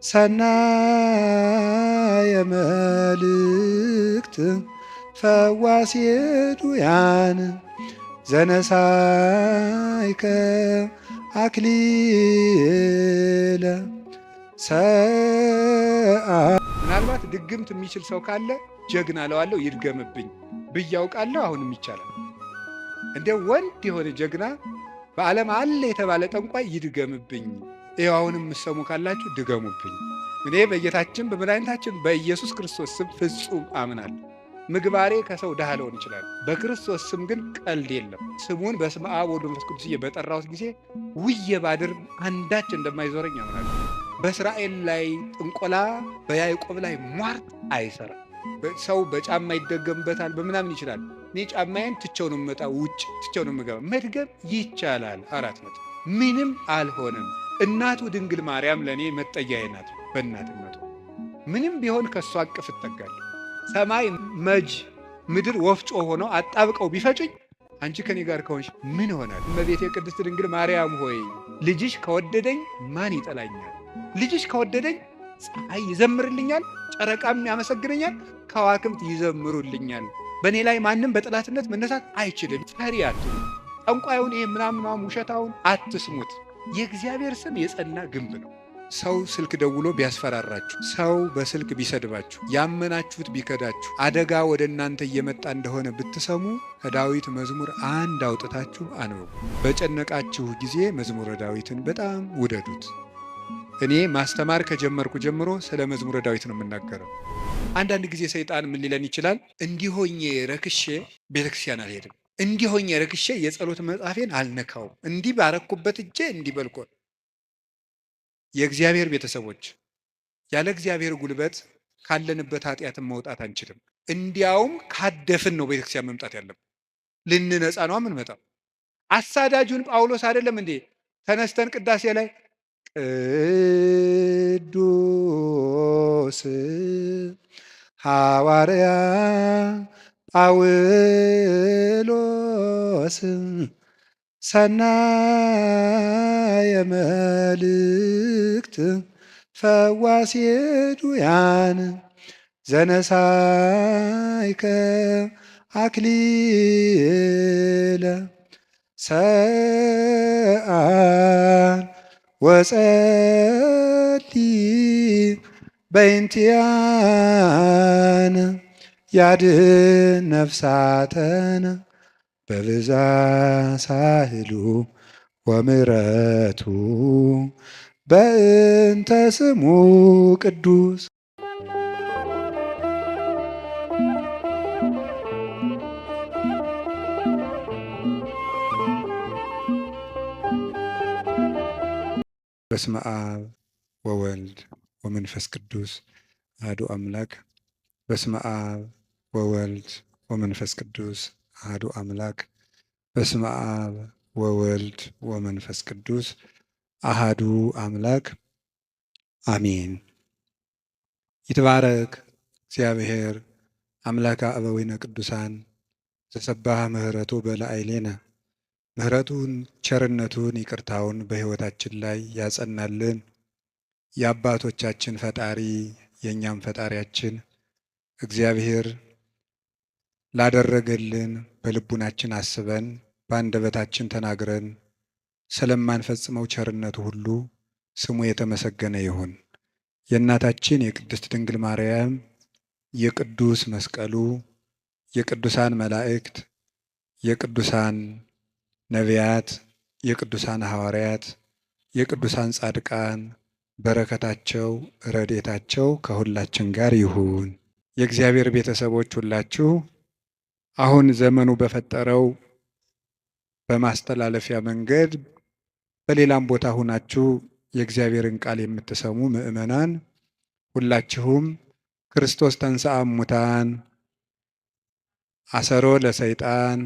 ሰናየ መልእክት ፈዋሴ ዱያን ዘነሳይከ አክሊለ ምናልባት ድግምት የሚችል ሰው ካለ ጀግና እለዋለሁ ይድገምብኝ ብዬ አውቃለሁ። አሁንም ይቻላል። እንደ ወንድ የሆነ ጀግና በዓለም አለ የተባለ ጠንቋይ ይድገምብኝ። ይኸው አሁንም የምትሰሙ ካላችሁ ድገሙብኝ። እኔ በጌታችን በመድኃኒታችን በኢየሱስ ክርስቶስ ስም ፍጹም አምናለሁ። ምግባሬ ከሰው ድሃ ሊሆን ይችላል። በክርስቶስ ስም ግን ቀልድ የለም። ስሙን በስመ አብ ወወልድ ወመንፈስ ቅዱስ በጠራሁት ጊዜ ውዬ ባድር አንዳች እንደማይዞረኝ አምናለሁ። በእስራኤል ላይ ጥንቆላ፣ በያዕቆብ ላይ ሟርት አይሰራም። ሰው በጫማ ይደገምበታል፣ በምናምን ይችላል። እኔ ጫማዬን ትቼው ነው የምመጣ፣ ውጭ ትቼው ነው የምገባ። መድገም ይቻላል። 4 ምንም አልሆነም። እናቱ ድንግል ማርያም ለእኔ መጠጊያዬ ናት። በእናትነቱ ምንም ቢሆን ከእሷ አቅፍ እጠጋለሁ። ሰማይ መጅ ምድር ወፍጮ ሆነው አጣብቀው ቢፈጩኝ አንቺ ከኔ ጋር ከሆንሽ ምን ይሆናል? እመቤቴ ቅድስት ድንግል ማርያም ሆይ ልጅሽ ከወደደኝ ማን ይጠላኛል? ልጅሽ ከወደደኝ ፀሐይ ይዘምርልኛል፣ ጨረቃም ያመሰግነኛል፣ ከዋክብት ይዘምሩልኛል። በእኔ ላይ ማንም በጠላትነት መነሳት አይችልም። ፈሪ አትሁኑ። ጠንቋዩን ይሄ ምናምናም ውሸታውን አትስሙት። የእግዚአብሔር ስም የጸና ግንብ ነው። ሰው ስልክ ደውሎ ቢያስፈራራችሁ፣ ሰው በስልክ ቢሰድባችሁ፣ ያመናችሁት ቢከዳችሁ፣ አደጋ ወደ እናንተ እየመጣ እንደሆነ ብትሰሙ ከዳዊት መዝሙር 1 አውጥታችሁ አንብቡ። በጨነቃችሁ ጊዜ መዝሙረ ዳዊትን በጣም ውደዱት። እኔ ማስተማር ከጀመርኩ ጀምሮ ስለ መዝሙረ ዳዊት ነው የምናገረው። አንዳንድ ጊዜ ሰይጣን ምን ሊለን ይችላል? እንዲሆኜ ረክሼ ቤተክርስቲያን አልሄድም፣ እንዲሆኜ ረክሼ የጸሎት መጽሐፌን አልነካውም፣ እንዲህ ባረኩበት እጄ እንዲህ በልቆ። የእግዚአብሔር ቤተሰቦች ያለ እግዚአብሔር ጉልበት ካለንበት ኃጢአትን መውጣት አንችልም። እንዲያውም ካደፍን ነው ቤተክርስቲያን መምጣት ያለብን። ልንነጻ ነው የምንመጣው። አሳዳጁን ጳውሎስ አይደለም እንዴ ተነስተን ቅዳሴ ላይ ቅዱስ ሐዋርያ ጳውሎስ ሰናየ መልእክት ፈዋሴ ዱያን ዘነሳይከ አክሊለ ሰአል ወጸሊ በእንቲአነ ያድኅን ነፍሳተነ በብዛ ሳህሉ ወምሕረቱ በእንተ ስሙ ቅዱስ። በስመ አብ ወወልድ ወመንፈስ ቅዱስ አሐዱ አምላክ። በስመ አብ ወወልድ ወመንፈስ ቅዱስ አሐዱ አምላክ። በስመ አብ ወወልድ ወመንፈስ ቅዱስ አሐዱ አምላክ አሜን። ይትባረክ እግዚአብሔር አምላከ አበዊነ ቅዱሳን ዘሰባህ ምሕረቱ በላዕሌነ። ምሕረቱን ቸርነቱን ይቅርታውን በሕይወታችን ላይ ያጸናልን የአባቶቻችን ፈጣሪ የእኛም ፈጣሪያችን እግዚአብሔር ላደረገልን በልቡናችን አስበን በአንደበታችን ተናግረን ስለማንፈጽመው ቸርነቱ ሁሉ ስሙ የተመሰገነ ይሁን። የእናታችን የቅድስት ድንግል ማርያም የቅዱስ መስቀሉ የቅዱሳን መላእክት የቅዱሳን ነቢያት የቅዱሳን ሐዋርያት የቅዱሳን ጻድቃን በረከታቸው ረድኤታቸው ከሁላችን ጋር ይሁን። የእግዚአብሔር ቤተሰቦች ሁላችሁ አሁን ዘመኑ በፈጠረው በማስተላለፊያ መንገድ በሌላም ቦታ ሁናችሁ የእግዚአብሔርን ቃል የምትሰሙ ምእመናን ሁላችሁም ክርስቶስ ተንሥአ እሙታን አሰሮ ለሰይጣን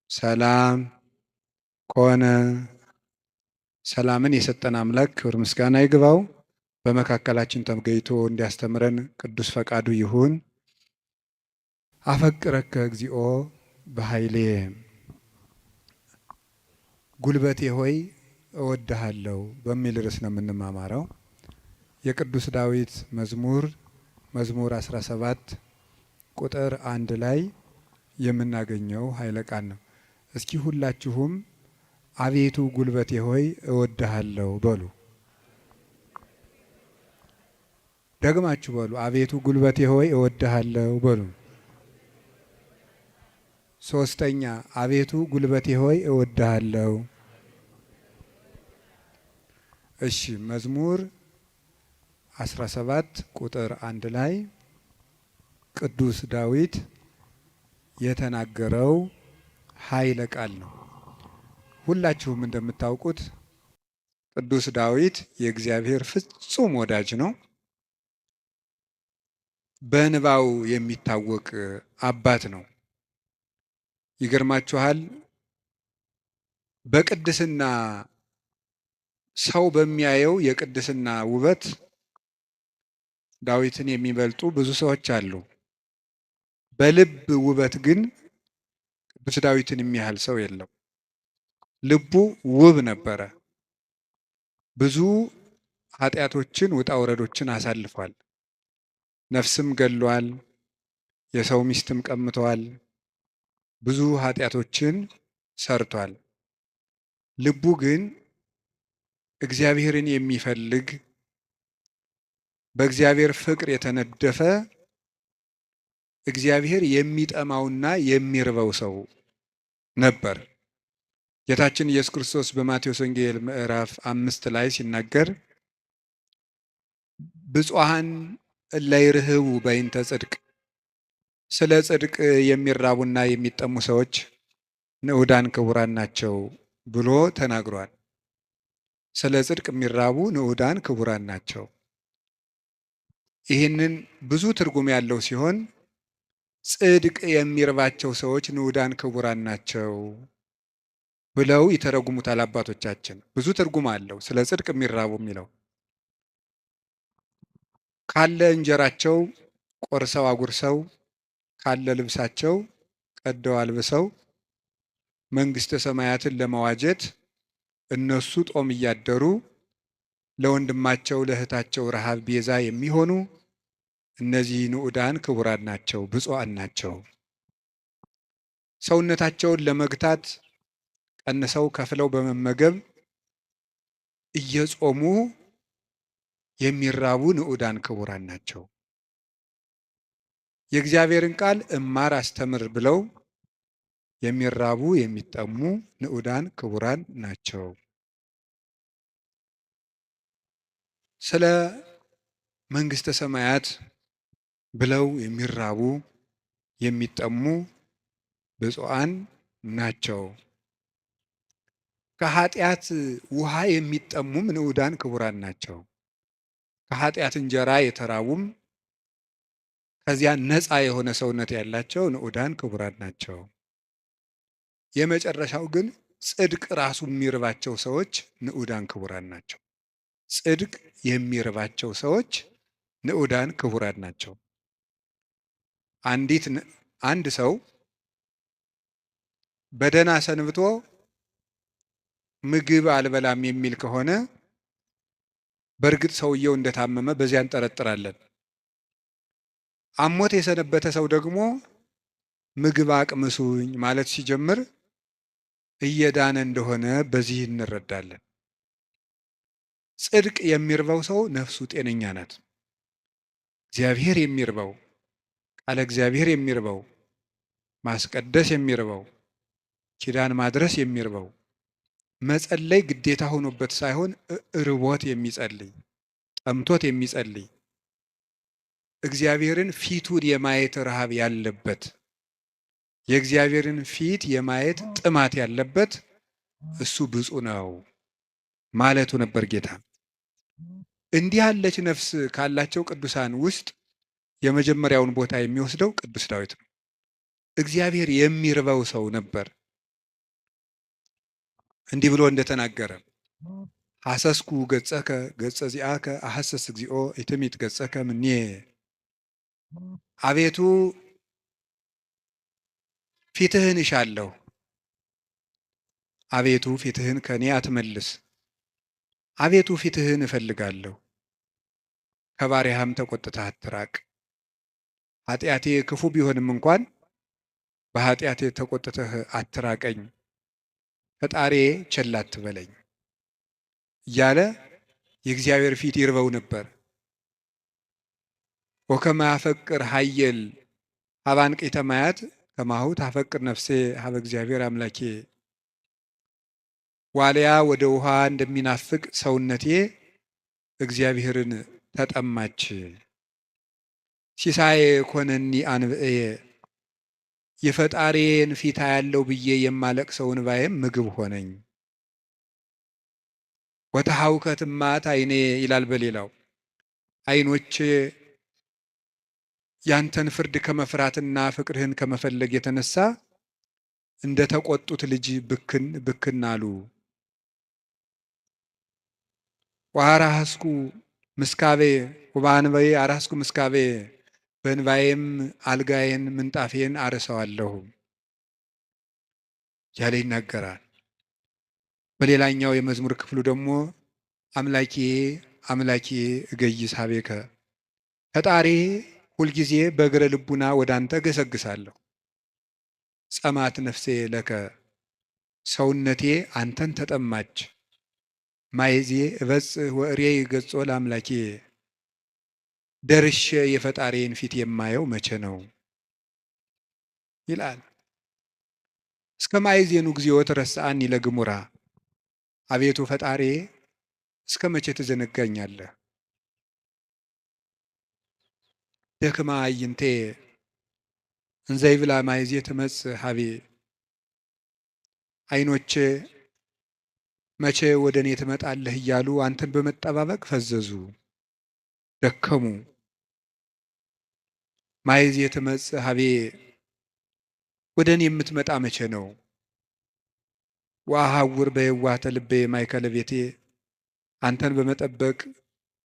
ሰላም ኮነ። ሰላምን የሰጠን አምላክ ክብር ምስጋና ይግባው። በመካከላችን ተገኝቶ እንዲያስተምረን ቅዱስ ፈቃዱ ይሁን። አፈቅረከ እግዚኦ በኃይሌ፣ ጉልበቴ ሆይ እወድሃለሁ በሚል ርዕስ ነው የምንማማረው። የቅዱስ ዳዊት መዝሙር መዝሙር 17 ቁጥር 1 ላይ የምናገኘው ኃይለ ቃል ነው። እስኪ ሁላችሁም አቤቱ ጉልበቴ ሆይ እወድሃለሁ በሉ። ደግማችሁ በሉ። አቤቱ ጉልበቴ ሆይ እወድሃለሁ በሉ። ሶስተኛ አቤቱ ጉልበቴ ሆይ እወድሃለሁ። እሺ መዝሙር 17 ቁጥር 1 ላይ ቅዱስ ዳዊት የተናገረው ኃይለ ቃል ነው። ሁላችሁም እንደምታውቁት ቅዱስ ዳዊት የእግዚአብሔር ፍጹም ወዳጅ ነው። በእንባው የሚታወቅ አባት ነው። ይገርማችኋል፣ በቅድስና ሰው በሚያየው የቅድስና ውበት ዳዊትን የሚበልጡ ብዙ ሰዎች አሉ። በልብ ውበት ግን ቅዱስ ዳዊትን የሚያህል ሰው የለም። ልቡ ውብ ነበረ። ብዙ ኃጢአቶችን ውጣ ውረዶችን አሳልፏል። ነፍስም ገሏል። የሰው ሚስትም ቀምተዋል። ብዙ ኃጢአቶችን ሰርቷል። ልቡ ግን እግዚአብሔርን የሚፈልግ በእግዚአብሔር ፍቅር የተነደፈ እግዚአብሔር የሚጠማውና የሚርበው ሰው ነበር። ጌታችን ኢየሱስ ክርስቶስ በማቴዎስ ወንጌል ምዕራፍ 5 ላይ ሲናገር ብፁዓን እለ ይርህቡ በእንተ ጽድቅ፣ ስለ ጽድቅ የሚራቡና የሚጠሙ ሰዎች ንዑዳን ክቡራን ናቸው ብሎ ተናግሯል። ስለ ጽድቅ የሚራቡ ንዑዳን ክቡራን ናቸው። ይህንን ብዙ ትርጉም ያለው ሲሆን ጽድቅ የሚርባቸው ሰዎች ንዑዳን ክቡራን ናቸው ብለው ይተረጉሙታል አባቶቻችን። ብዙ ትርጉም አለው ስለ ጽድቅ የሚራቡ የሚለው። ካለ እንጀራቸው ቆርሰው አጉርሰው፣ ካለ ልብሳቸው ቀደው አልብሰው መንግሥተ ሰማያትን ለመዋጀት እነሱ ጦም እያደሩ ለወንድማቸው ለእህታቸው ረሃብ ቤዛ የሚሆኑ እነዚህ ንዑዳን ክቡራን ናቸው፣ ብፁዓን ናቸው። ሰውነታቸውን ለመግታት ቀንሰው ከፍለው በመመገብ እየጾሙ የሚራቡ ንዑዳን ክቡራን ናቸው። የእግዚአብሔርን ቃል እማር አስተምር ብለው የሚራቡ የሚጠሙ ንዑዳን ክቡራን ናቸው። ስለ መንግሥተ ሰማያት ብለው የሚራቡ የሚጠሙ ብፁዓን ናቸው። ከኃጢአት ውሃ የሚጠሙም ንዑዳን ክቡራን ናቸው። ከኃጢአት እንጀራ የተራቡም ከዚያ ነፃ የሆነ ሰውነት ያላቸው ንዑዳን ክቡራን ናቸው። የመጨረሻው ግን ጽድቅ ራሱ የሚርባቸው ሰዎች ንዑዳን ክቡራን ናቸው። ጽድቅ የሚርባቸው ሰዎች ንዑዳን ክቡራን ናቸው። አንድ ሰው በደህና ሰንብቶ ምግብ አልበላም የሚል ከሆነ በእርግጥ ሰውየው እንደታመመ በዚያ እንጠረጥራለን። አሞት የሰነበተ ሰው ደግሞ ምግብ አቅምሱኝ ማለት ሲጀምር እየዳነ እንደሆነ በዚህ እንረዳለን። ጽድቅ የሚርበው ሰው ነፍሱ ጤነኛ ናት። እግዚአብሔር የሚርበው፣ ቃለ እግዚአብሔር የሚርበው፣ ማስቀደስ የሚርበው፣ ኪዳን ማድረስ የሚርበው፣ መጸለይ ግዴታ ሆኖበት ሳይሆን ርቦት የሚጸልይ፣ ጠምቶት የሚጸልይ፣ እግዚአብሔርን ፊቱን የማየት ረሃብ ያለበት፣ የእግዚአብሔርን ፊት የማየት ጥማት ያለበት እሱ ብፁዕ ነው ማለቱ ነበር ጌታ። እንዲህ ያለች ነፍስ ካላቸው ቅዱሳን ውስጥ የመጀመሪያውን ቦታ የሚወስደው ቅዱስ ዳዊት ነው። እግዚአብሔር የሚርበው ሰው ነበር። እንዲህ ብሎ እንደተናገረ ሐሰስኩ ገጸከ ገጸ ዚአከ አሐሰስ እግዚኦ ኢትሚት ገጸከ ምኔ። አቤቱ ፊትህን እሻለሁ፣ አቤቱ ፊትህን ከኔ አትመልስ። አቤቱ ፊትህን እፈልጋለሁ፣ ከባሪያህም ተቆጥተህ አትራቅ። ኃጢአቴ ክፉ ቢሆንም እንኳን በኃጢአቴ ተቆጥተህ አትራቀኝ፣ ፈጣሪ ቸል አትበለኝ እያለ የእግዚአብሔር ፊት ይርበው ነበር። ወከመ ያፈቅር ኃየል ሀበ አንቅዕተ ማያት ከማሁ ታፈቅር ነፍሴ ሀበ እግዚአብሔር አምላኬ። ዋልያ ወደ ውሃ እንደሚናፍቅ ሰውነቴ እግዚአብሔርን ተጠማች። ሲሳዬ ኮነኒ አንብዕየ የፈጣሪን ፊት ያለው ብዬ የማለቅሰው እንባዬም ምግብ ሆነኝ። ወተሐውከት እማት ዓይኔ ይላል በሌላው ዓይኖች ያንተን ፍርድ ከመፍራትና ፍቅርህን ከመፈለግ የተነሳ እንደ ተቆጡት ልጅ ብክን ብክን አሉ። ወአራስኩ ምስካቤ ወበአንበዬ አራስኩ ምስካቤ በእንባዬም አልጋዬን ምንጣፌን አርሰዋለሁ ያለ ይናገራል። በሌላኛው የመዝሙር ክፍሉ ደግሞ አምላኬ አምላኬ እገይስ ሀቤከ ፈጣሪ ሁልጊዜ በእግረ ልቡና ወደ አንተ ገሰግሳለሁ። ጸማት ነፍሴ ለከ ሰውነቴ አንተን ተጠማች። ማይዜ እበጽሕ ወእሬይ ገጾ ለአምላኬ ደርሼ የፈጣሪን ፊት የማየው መቼ ነው ይላል። እስከ ማይዜኑ ጊዜው ተረሳአኒ ለግሙራ አቤቱ ፈጣሪ እስከ መቼ ትዘነጋኛለህ? ደክማ አይንቴ እንዘይብላ ማይዜ ትመጽእ ሀቤ ዓይኖቼ መቼ ወደ እኔ ትመጣለህ እያሉ አንተን በመጠባበቅ ፈዘዙ፣ ደከሙ። ማይዜ ትመጽእ ሀቤ ወደ እኔ የምትመጣ መቼ ነው? ወአሐውር በየዋህተ ልቤ ማእከለ ቤቴ አንተን በመጠበቅ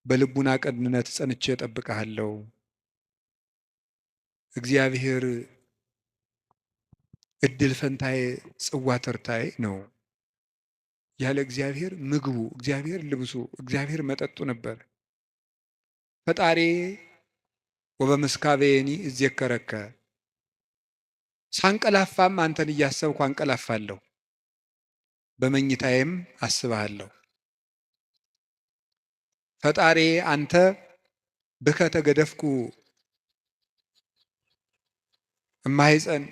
በልቡና ቅንነት ጸንቼ እጠብቅሃለሁ። እግዚአብሔር እድል ፈንታዬ ጽዋ ተርታዬ ነው። ያለ እግዚአብሔር ምግቡ፣ እግዚአብሔር ልብሱ፣ እግዚአብሔር መጠጡ ነበር። ፈጣሪ ወበምስካቤኒ እዜከረከ ሳንቀላፋም አንተን እያሰብኩ አንቀላፋለሁ፣ በመኝታዬም አስብሃለሁ። ፈጣሪ አንተ ብከ ተገደፍኩ እማሕፀን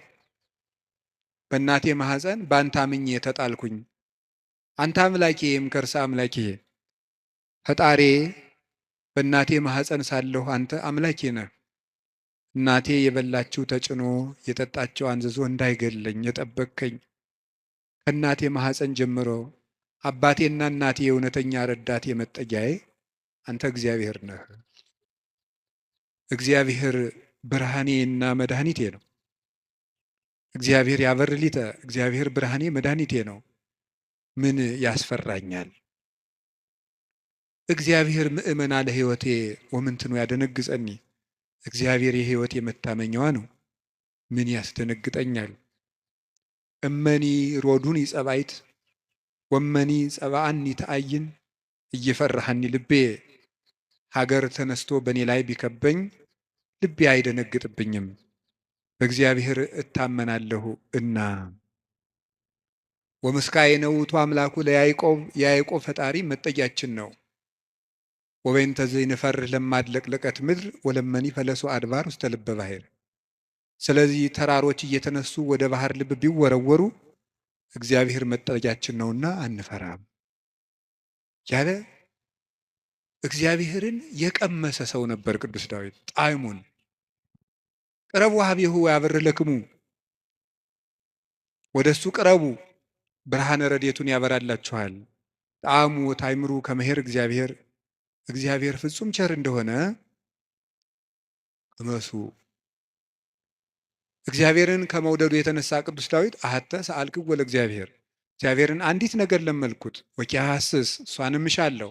በእናቴ ማህፀን በአንተ አምኜ ተጣልኩኝ። አንተ አምላኬ እምከርሰ አምላኬ ፈጣሪ በእናቴ ማህፀን ሳለሁ አንተ አምላኬ ነህ። እናቴ የበላችው ተጭኖ የጠጣችው አንዝዞ እንዳይገለኝ የጠበቅከኝ ከእናቴ ማህፀን ጀምሮ አባቴና እናቴ የእውነተኛ ረዳቴ መጠጊያዬ አንተ እግዚአብሔር ነህ። እግዚአብሔር ብርሃኔና መድኃኒቴ ነው። እግዚአብሔር ያበርሊተ እግዚአብሔር ብርሃኔ መድኃኒቴ ነው። ምን ያስፈራኛል? እግዚአብሔር ምእመና ለሕይወቴ ወምንትኑ ያደነግጸኒ እግዚአብሔር የሕይወቴ መታመኛዋ ነው። ምን ያስደነግጠኛል? እመኒ ሮዱኒ ጸባይት ወመኒ ጸባአኒ ተአይን እየፈራሃኒ ልቤ ሀገር ተነስቶ በእኔ ላይ ቢከበኝ ልቤ አይደነግጥብኝም፣ በእግዚአብሔር እታመናለሁ እና። ወምስካየ ነውቱ አምላኩ ለያዕቆብ የያዕቆብ ፈጣሪ መጠጊያችን ነው። ወበይንተ ዘይንፈርህ ለማድለቅለቀት ምድር ወለመኒ ፈለሱ አድባር ውስተ ልበ ባሕር። ስለዚህ ተራሮች እየተነሱ ወደ ባህር ልብ ቢወረወሩ እግዚአብሔር መጠጊያችን ነውና አንፈራም ያለ እግዚአብሔርን የቀመሰ ሰው ነበር ቅዱስ ዳዊት። ጣዕሙን ቅረቡ ሀቤሁ ያበርለክሙ፣ ወደ እሱ ቅረቡ ብርሃነ ረድኤቱን ያበራላችኋል። ጣዕሙ ታይምሩ ከመሄር እግዚአብሔር እግዚአብሔር ፍጹም ቸር እንደሆነ ቅመሱ። እግዚአብሔርን ከመውደዱ የተነሳ ቅዱስ ዳዊት አሐተ ሰአልክዎ ለእግዚአብሔር እግዚአብሔርን አንዲት ነገር ለመልኩት ወኪሐስስ እሷንም እሻለሁ።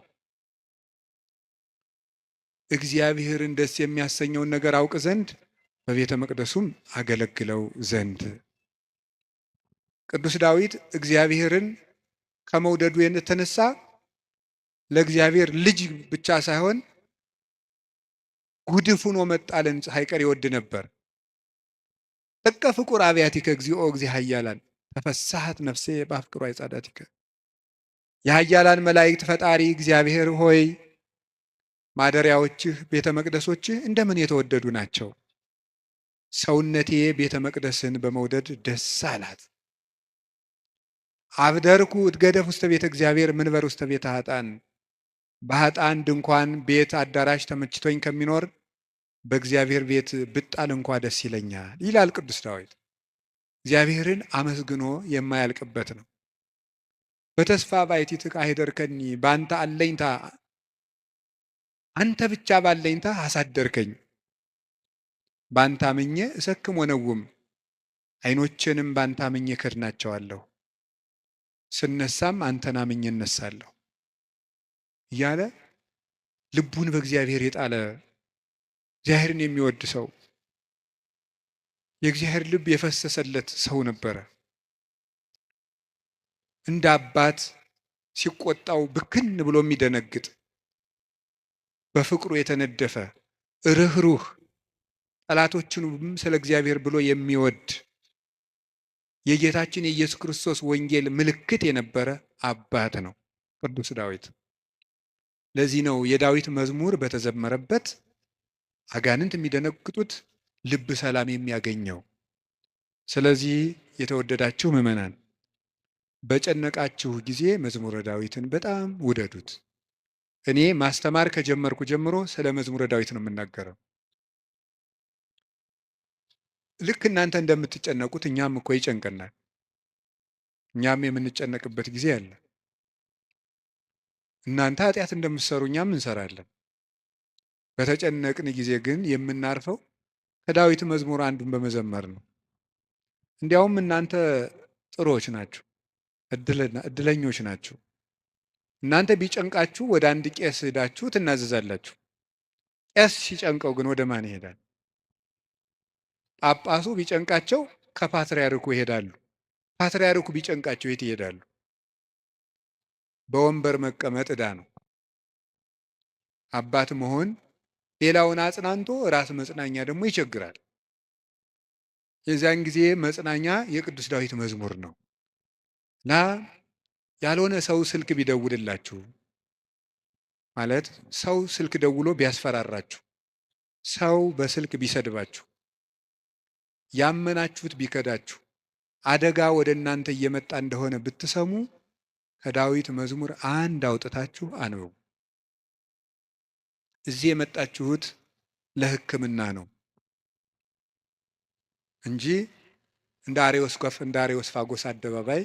እግዚአብሔርን ደስ የሚያሰኘውን ነገር አውቅ ዘንድ በቤተ መቅደሱም አገለግለው ዘንድ። ቅዱስ ዳዊት እግዚአብሔርን ከመውደዱ የተነሳ ለእግዚአብሔር ልጅ ብቻ ሳይሆን ጉድፍ ሆኖ መጣልን ሳይቀር ይወድ ነበር። ጥቀ ፍቁር አብያቲከ እግዚኦ እግዚእ ኃያላን ተፈሳሐት ነፍሴ በአፍቅሮ አይጻዳቲከ። የኃያላን መላእክት ፈጣሪ እግዚአብሔር ሆይ ማደሪያዎችህ ቤተ መቅደሶችህ እንደምን የተወደዱ ናቸው። ሰውነቴ ቤተ መቅደስን በመውደድ ደስ አላት። አብደርኩ እትገደፍ ውስተ ቤተ እግዚአብሔር ምንበር ውስተ ቤተ ኃጥአን። በኃጥአን ድንኳን ቤት አዳራሽ ተመችቶኝ ከሚኖር በእግዚአብሔር ቤት ብጣል እንኳ ደስ ይለኛል ይላል ቅዱስ ዳዊት። እግዚአብሔርን አመስግኖ የማያልቅበት ነው። በተስፋ ባሕቲትከ አኅደርከኒ፣ በአንተ አለኝታ አንተ ብቻ ባለኝታ አሳደርከኝ። በአንተ አምኜ እሰክም ወነውም፣ ዓይኖቼንም በአንተ አምኜ እከድናቸዋለሁ። ስነሳም አንተን አምኜ እነሳለሁ እያለ ልቡን በእግዚአብሔር የጣለ እግዚአብሔርን የሚወድ ሰው፣ የእግዚአብሔር ልብ የፈሰሰለት ሰው ነበረ። እንደ አባት ሲቆጣው ብክን ብሎ የሚደነግጥ፣ በፍቅሩ የተነደፈ ርኅሩህ፣ ጠላቶቹንም ስለ እግዚአብሔር ብሎ የሚወድ የጌታችን የኢየሱስ ክርስቶስ ወንጌል ምልክት የነበረ አባት ነው ቅዱስ ዳዊት። ለዚህ ነው የዳዊት መዝሙር በተዘመረበት አጋንንት የሚደነግጡት፣ ልብ ሰላም የሚያገኘው። ስለዚህ የተወደዳችሁ ምዕመናን በጨነቃችሁ ጊዜ መዝሙረ ዳዊትን በጣም ውደዱት። እኔ ማስተማር ከጀመርኩ ጀምሮ ስለ መዝሙረ ዳዊት ነው የምናገረው። ልክ እናንተ እንደምትጨነቁት እኛም እኮ ይጨንቀናል። እኛም የምንጨነቅበት ጊዜ አለ። እናንተ ኃጢአት እንደምትሰሩ እኛም እንሰራለን። በተጨነቅን ጊዜ ግን የምናርፈው ከዳዊት መዝሙር አንዱን በመዘመር ነው። እንዲያውም እናንተ ጥሩዎች ናችሁ፣ እድለኞች ናችሁ። እናንተ ቢጨንቃችሁ ወደ አንድ ቄስ ሄዳችሁ ትናዘዛላችሁ። ቄስ ሲጨንቀው ግን ወደ ማን ይሄዳል? ጳጳሱ ቢጨንቃቸው ከፓትርያርኩ ይሄዳሉ። ፓትርያርኩ ቢጨንቃቸው የት ይሄዳሉ? በወንበር መቀመጥ ዕዳ ነው። አባት መሆን ሌላውን አጽናንቶ ራስ መጽናኛ ደግሞ ይቸግራል። የዚያን ጊዜ መጽናኛ የቅዱስ ዳዊት መዝሙር ነው እና ያልሆነ ሰው ስልክ ቢደውልላችሁ ማለት ሰው ስልክ ደውሎ ቢያስፈራራችሁ፣ ሰው በስልክ ቢሰድባችሁ፣ ያመናችሁት ቢከዳችሁ፣ አደጋ ወደ እናንተ እየመጣ እንደሆነ ብትሰሙ ከዳዊት መዝሙር አንድ አውጥታችሁ አንብቡ። እዚህ የመጣችሁት ለሕክምና ነው እንጂ እንደ አሬዎስፋጎስ አደባባይ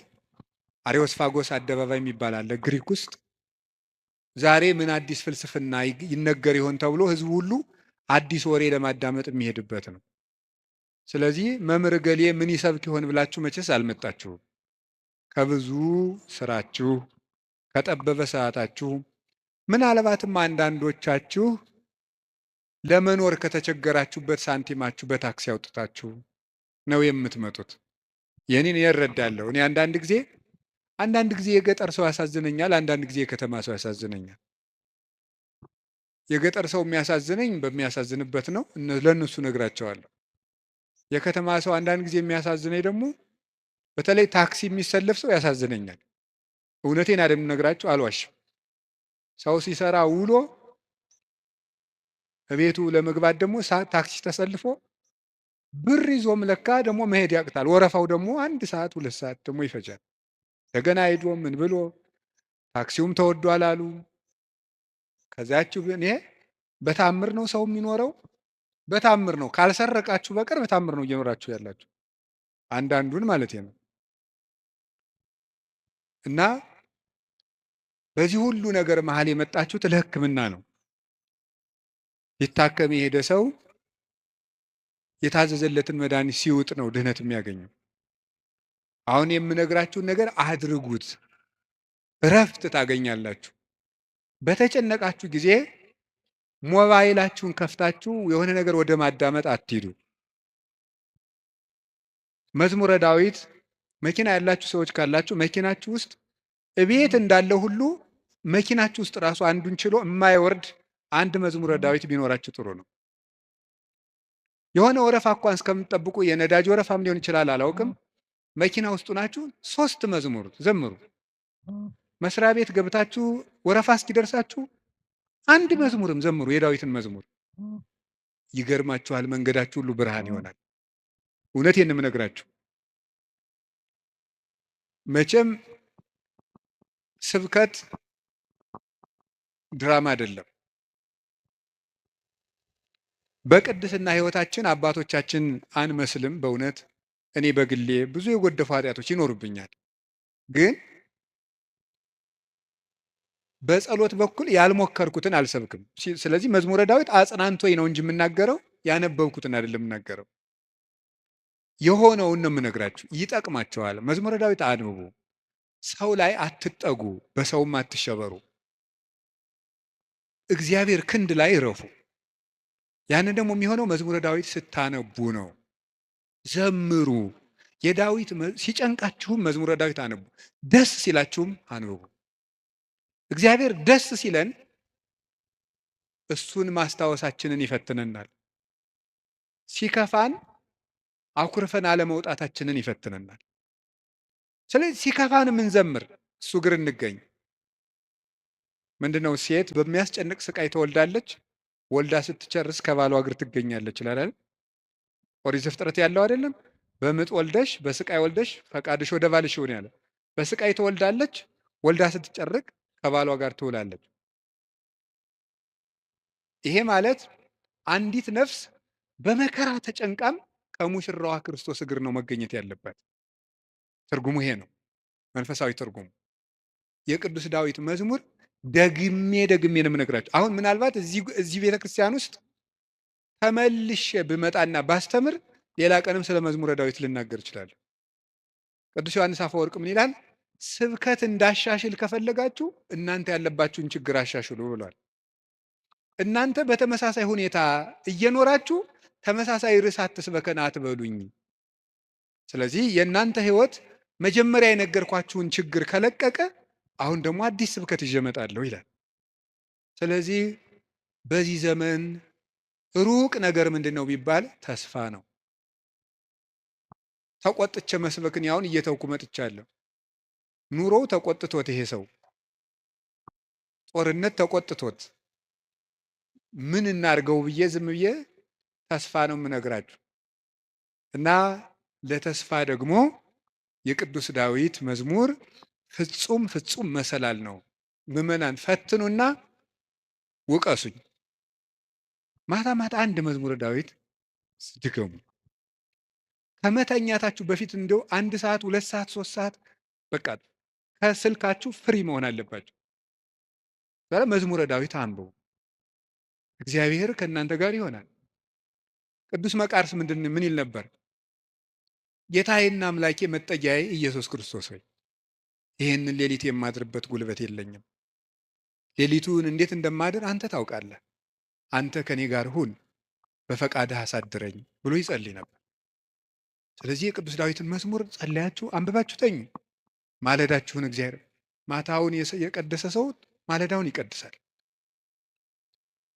አሬዎስፋጎስ አደባባይ የሚባል አለ ግሪክ ውስጥ። ዛሬ ምን አዲስ ፍልስፍና ይነገር ይሆን ተብሎ ህዝቡ ሁሉ አዲስ ወሬ ለማዳመጥ የሚሄድበት ነው። ስለዚህ መምህር ገሌ ምን ይሰብክ ይሆን ብላችሁ መቼስ አልመጣችሁም። ከብዙ ስራችሁ ከጠበበ ሰዓታችሁ ምናልባትም አንዳንዶቻችሁ ለመኖር ከተቸገራችሁበት ሳንቲማችሁ በታክሲ አውጥታችሁ ነው የምትመጡት። ይህንን እረዳለሁ። እኔ አንዳንድ ጊዜ የገጠር ሰው ያሳዝነኛል፣ አንዳንድ ጊዜ የከተማ ሰው ያሳዝነኛል። የገጠር ሰው የሚያሳዝነኝ በሚያሳዝንበት ነው፣ ለእነሱ ነግራቸዋለሁ። የከተማ ሰው አንዳንድ ጊዜ የሚያሳዝነኝ ደግሞ በተለይ ታክሲ የሚሰለፍ ሰው ያሳዝነኛል። እውነቴን አይደል የምነግራቸው፣ አልዋሽም። ሰው ሲሰራ ውሎ እቤቱ ለመግባት ደግሞ ታክሲ ተሰልፎ ብር ይዞም ለካ ደግሞ መሄድ ያቅታል። ወረፋው ደግሞ 1 ሰዓት 2 ሰዓት ደግሞ ይፈጃል። እንደገና ሄዶ ምን ብሎ ታክሲውም ተወዷል አሉ። ከዚያችሁ ግን ይሄ በታምር ነው ሰው የሚኖረው፣ በታምር ነው። ካልሰረቃችሁ በቀር በታምር ነው እየኖራችሁ ያላችሁ፣ አንዳንዱን ማለት ነው። እና በዚህ ሁሉ ነገር መሀል የመጣችሁት ለሕክምና ነው። ሊታከም የሄደ ሰው የታዘዘለትን መድኃኒት ሲውጥ ነው ድህነት የሚያገኘው። አሁን የምነግራችሁን ነገር አድርጉት፣ እረፍት ታገኛላችሁ። በተጨነቃችሁ ጊዜ ሞባይላችሁን ከፍታችሁ የሆነ ነገር ወደ ማዳመጥ አትሂዱ። መዝሙረ ዳዊት መኪና ያላችሁ ሰዎች ካላችሁ መኪናችሁ ውስጥ እቤት እንዳለው ሁሉ መኪናችሁ ውስጥ ራሱ አንዱን ችሎ የማይወርድ አንድ መዝሙረ ዳዊት ቢኖራችሁ ጥሩ ነው። የሆነ ወረፋ እንኳን እስከምትጠብቁ የነዳጅ ወረፋም ሊሆን ይችላል አላውቅም። መኪና ውስጡ ናችሁ 3 መዝሙር ዘምሩ። መስሪያ ቤት ገብታችሁ ወረፋ እስኪደርሳችሁ 1 መዝሙርም ዘምሩ፣ የዳዊትን መዝሙር። ይገርማችኋል፣ መንገዳችሁ ሁሉ ብርሃን ይሆናል። እውነቴን ነው የምነግራችሁ። መቼም ስብከት ድራማ አይደለም። በቅድስና ሕይወታችን አባቶቻችን አንመስልም። በእውነት እኔ በግሌ ብዙ የጎደፉ ኃጢአቶች ይኖሩብኛል። ግን በጸሎት በኩል ያልሞከርኩትን አልሰብክም። ስለዚህ መዝሙረ ዳዊት አጽናንቶኝ ነው እንጂ የምናገረው ያነበብኩትን አይደለም የምናገረው። የሆነውን ነው የምነግራችሁ። ይጠቅማቸዋል። መዝሙረ ዳዊት አንብቡ። ሰው ላይ አትጠጉ፣ በሰውም አትሸበሩ። እግዚአብሔር ክንድ ላይ እረፉ። ያንን ደግሞ የሚሆነው መዝሙረ ዳዊት ስታነቡ ነው። ዘምሩ። የዳዊት ሲጨንቃችሁም መዝሙረ ዳዊት አንቡ፣ ደስ ሲላችሁም አንብቡ። እግዚአብሔር ደስ ሲለን እሱን ማስታወሳችንን ይፈትነናል። ሲከፋን አኩርፈን አለመውጣታችንን ይፈትነናል። ስለዚህ ሲከፋን የምንዘምር እሱ እግር እንገኝ። ምንድነው? ሴት በሚያስጨንቅ ስቃይ ትወልዳለች፣ ወልዳ ስትጨርስ ከባሏ እግር ትገኛለች ይላል። ኦሪት ዘፍጥረት ያለው አይደለም? በምጥ ወልደሽ በስቃይ ወልደሽ ፈቃድሽ ወደ ባልሽ ይሁን ያለ። በስቃይ ትወልዳለች፣ ወልዳ ስትጨርቅ ከባሏ ጋር ትውላለች። ይሄ ማለት አንዲት ነፍስ በመከራ ተጨንቃም ከሙሽራዋ ክርስቶስ እግር ነው መገኘት ያለባት። ትርጉሙ ይሄ ነው፣ መንፈሳዊ ትርጉሙ። የቅዱስ ዳዊት መዝሙር ደግሜ ነው የምነግራችሁ። አሁን ምናልባት እዚህ ቤተ ክርስቲያን ውስጥ ተመልሼ ብመጣና ባስተምር ሌላ ቀንም ስለ መዝሙረ ዳዊት ልናገር እችላለሁ። ቅዱስ ዮሐንስ አፈወርቅ ምን ይላል? ስብከት እንዳሻሽል ከፈለጋችሁ እናንተ ያለባችሁን ችግር አሻሽሉ ብሏል። እናንተ በተመሳሳይ ሁኔታ እየኖራችሁ ተመሳሳይ ርዕስ አትስበከን አትበሉኝ። ስለዚህ የእናንተ ሕይወት መጀመሪያ የነገርኳችሁን ችግር ከለቀቀ አሁን ደግሞ አዲስ ስብከት ይዤ እመጣለሁ ይላል። ስለዚህ በዚህ ዘመን ሩቅ ነገር ምንድን ነው ቢባል ተስፋ ነው። ተቆጥቼ መስበክን ያሁን እየተውኩ መጥቻለሁ። ኑሮው ተቆጥቶት ይሄ ሰው ጦርነት ተቆጥቶት ምን እናርገው ብዬ ዝም ብዬ ተስፋ ነው የምነግራችሁ። እና ለተስፋ ደግሞ የቅዱስ ዳዊት መዝሙር ፍጹም መሰላል ነው። ምዕመናን ፈትኑና ውቀሱኝ። ማታ ማታ አንድ መዝሙረ ዳዊት ድገሙ። ከመተኛታችሁ በፊት እንደው 1 ሰዓት 2 ሰዓት 3 ሰዓት በቃ ከስልካችሁ ፍሪ መሆን አለባችሁ። መዝሙረ ዳዊት አንብቡ። እግዚአብሔር ከእናንተ ጋር ይሆናል። ቅዱስ መቃርስ ምን ይል ነበር? ጌታዬና አምላኬ መጠጊያዬ ኢየሱስ ክርስቶስ ሆይ ይህንን ሌሊት የማድርበት ጉልበት የለኝም። ሌሊቱን እንዴት እንደማድር አንተ ታውቃለህ። አንተ ከኔ ጋር ሁን፣ በፈቃድህ አሳድረኝ ብሎ ይጸልይ ነበር። ስለዚህ የቅዱስ ዳዊትን መዝሙር ጸለያችሁ አንብባችሁ ተኙ። ማለዳችሁን እግዚአብሔር ማታውን የቀደሰ ሰው ማለዳውን ይቀድሳል።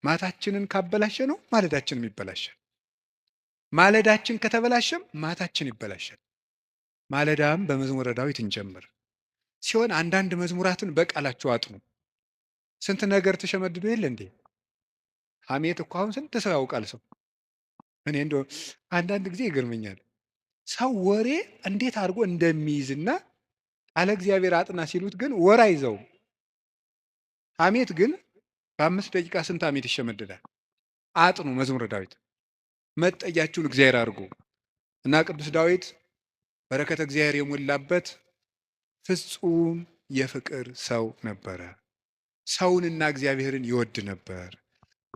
ማታችንን ካበላሸ ነው ማለዳችንም ይበላሻል። ማለዳችን ከተበላሸም ማታችን ይበላሻል። ማለዳም በመዝሙረ ዳዊት እንጀምር ሲሆን አንዳንድ መዝሙራትን በቃላችሁ አጥኑ። ስንት ነገር ተሸመድዶ የለ እንዴ? ሐሜት እኮ አሁን ስንት ሰው ያውቃል ሰው። እኔ እንደው አንዳንድ ጊዜ ይገርመኛል ሰው ወሬ እንዴት አድርጎ እንደሚይዝና ቃለ እግዚአብሔር አጥና ሲሉት ግን ወር አይዘውም። ሐሜት ግን በ5 ደቂቃ ስንት ሐሜት ይሸመድዳል። አጥኑ መዝሙረ ዳዊት፣ መጠጊያችሁን እግዚአብሔር አድርጉ እና ቅዱስ ዳዊት በረከተ እግዚአብሔር የሞላበት ፍጹም የፍቅር ሰው ነበረ። ሰውንና እግዚአብሔርን ይወድ ነበር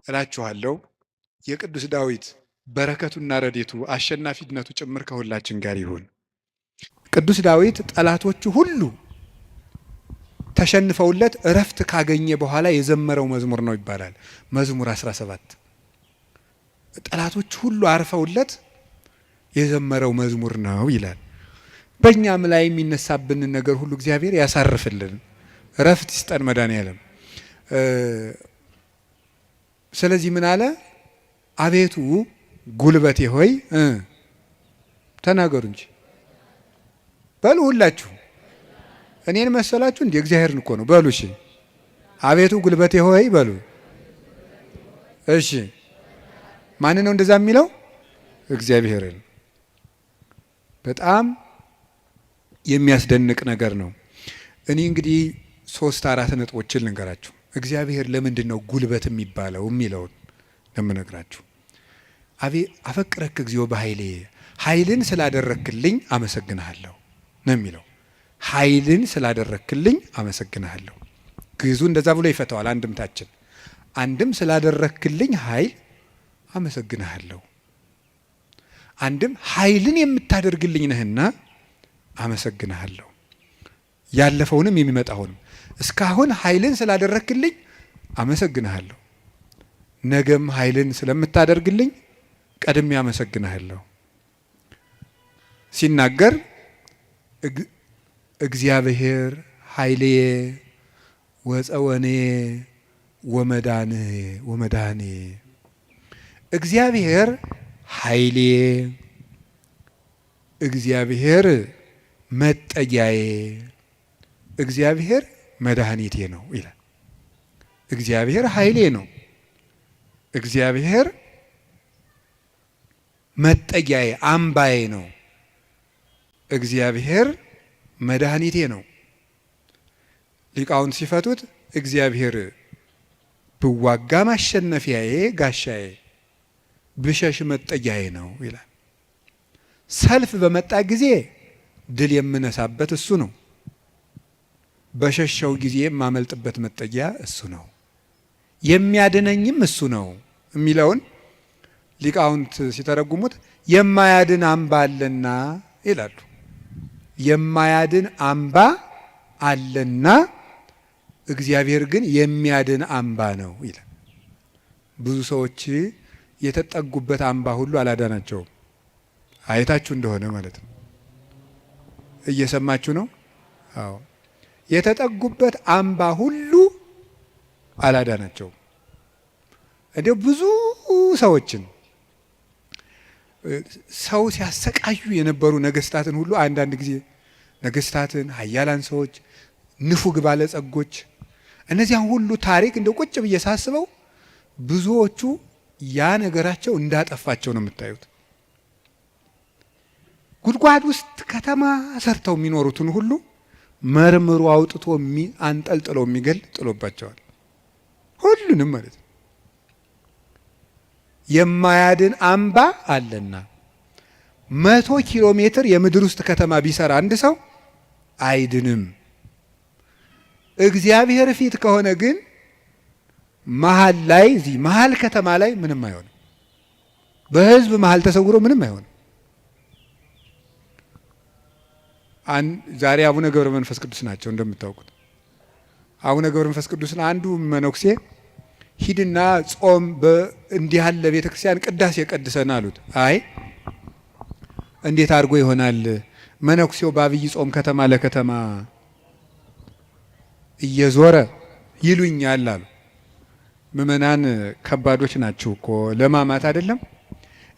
እላችኋለሁ። የቅዱስ ዳዊት በረከቱና ረድኤቱ አሸናፊነቱ ጭምር ከሁላችን ጋር ይሁን። ቅዱስ ዳዊት ጠላቶቹ ሁሉ ተሸንፈውለት እረፍት ካገኘ በኋላ የዘመረው መዝሙር ነው ይባላል። መዝሙር 17 ጠላቶቹ ሁሉ አርፈውለት የዘመረው መዝሙር ነው ይላል። በእኛም ላይ የሚነሳብንን ነገር ሁሉ እግዚአብሔር ያሳርፍልን፣ እረፍት ይስጠን መድኃኔዓለም። ስለዚህ ምን አለ? አቤቱ ጉልበቴ ሆይ ተናገሩ እንጂ በሉ ሁላችሁ። እኔን መሰላችሁ እንዴ? እግዚአብሔርን እኮ ነው። በሉ እሺ። አቤቱ ጉልበቴ ሆይ በሉ። እሺ ማን ነው እንደዛ የሚለው? እግዚአብሔርን። በጣም የሚያስደንቅ ነገር ነው። እኔ እንግዲህ 3-4 ነጥቦችን ልንገራችሁ። እግዚአብሔር ለምንድን ነው ጉልበት የሚባለው የሚለውን ለምነግራችሁ። አፈቅረክ እግዚኦ በኃይሌ፣ ኃይልን ስላደረክልኝ አመሰግንሃለሁ ነው የሚለው። ኃይልን ስላደረክልኝ አመሰግንሃለሁ። ግዕዙ እንደዛ ብሎ ይፈተዋል። አንድምታችን አንድም ስላደረክልኝ ኃይል አመሰግንሃለሁ፣ አንድም ኃይልን የምታደርግልኝ ነህና አመሰግንሃለሁ። ያለፈውንም የሚመጣውንም እስካሁን ኃይልን ስላደረክልኝ አመሰግንሃለሁ፣ ነገም ኃይልን ስለምታደርግልኝ ቀድሜ አመሰግንሃለሁ። ሲናገር እግዚአብሔር ኃይልየ ወፀወኔ ወመዳኔ፣ እግዚአብሔር ኃይልየ፣ እግዚአብሔር መጠጊያዬ፣ እግዚአብሔር መድኃኒቴ ነው ይላል። እግዚአብሔር ኃይሌ ነው፣ እግዚአብሔር መጠጊያዬ አምባዬ ነው፣ እግዚአብሔር መድኃኒቴ ነው። ሊቃውንት ሲፈቱት እግዚአብሔር ብዋጋ ማሸነፊያዬ ጋሻዬ፣ ብሸሽ መጠጊያዬ ነው ይላል። ሰልፍ በመጣ ጊዜ ድል የምነሳበት እሱ ነው። በሸሸው ጊዜ የማመልጥበት መጠጊያ እሱ ነው። የሚያድነኝም እሱ ነው የሚለውን ሊቃውንት ሲተረጉሙት የማያድን አምባ አለና ይላሉ። የማያድን አምባ አለና እግዚአብሔር ግን የሚያድን አምባ ነው ይላል። ብዙ ሰዎች የተጠጉበት አምባ ሁሉ አላዳናቸውም። አይታችሁ እንደሆነ ማለት ነው። እየሰማችሁ ነው? አዎ። የተጠጉበት አምባ ሁሉ አላዳናቸውም። እንዲያው ብዙ ሰዎችን ሰው ሲያሰቃዩ የነበሩ ነገስታትን ሁሉ አንዳንድ ጊዜ ነገስታትን፣ ኃያላን ሰዎች፣ ንፉግ ባለጸጎች፣ እነዚያን ሁሉ ታሪክ እንደው ቁጭ ብዬ ሳስበው ብዙዎቹ ያ ነገራቸው እንዳጠፋቸው ነው የምታዩት። ጉድጓድ ውስጥ ከተማ ሰርተው የሚኖሩትን ሁሉ መርምሮ አውጥቶ አንጠልጥሎ የሚገል ጥሎባቸዋል። ሁሉንም ማለት ነው። የማያድን አምባ አለና 100 ኪሎ ሜትር የምድር ውስጥ ከተማ ቢሰራ አንድ ሰው አይድንም። እግዚአብሔር ፊት ከሆነ ግን መሀል ላይ እዚህ መሀል ከተማ ላይ ምንም አይሆንም። በህዝብ መሀል ተሰውሮ ምንም አይሆንም። ዛሬ አቡነ ገብረ መንፈስ ቅዱስ ናቸው እንደምታውቁት። አቡነ ገብረ መንፈስ ቅዱስን አንዱ መነኩሴ ሂድና ጾም እንዲህ ያለ ቤተ ክርስቲያን ቅዳሴ ቀድሰን አሉት። አይ እንዴት አድርጎ ይሆናል? መነኩሴው በአብይ ጾም ከተማ ለከተማ እየዞረ ይሉኛል አሉ። ምእመናን ከባዶች ናቸው እኮ ለማማት አይደለም።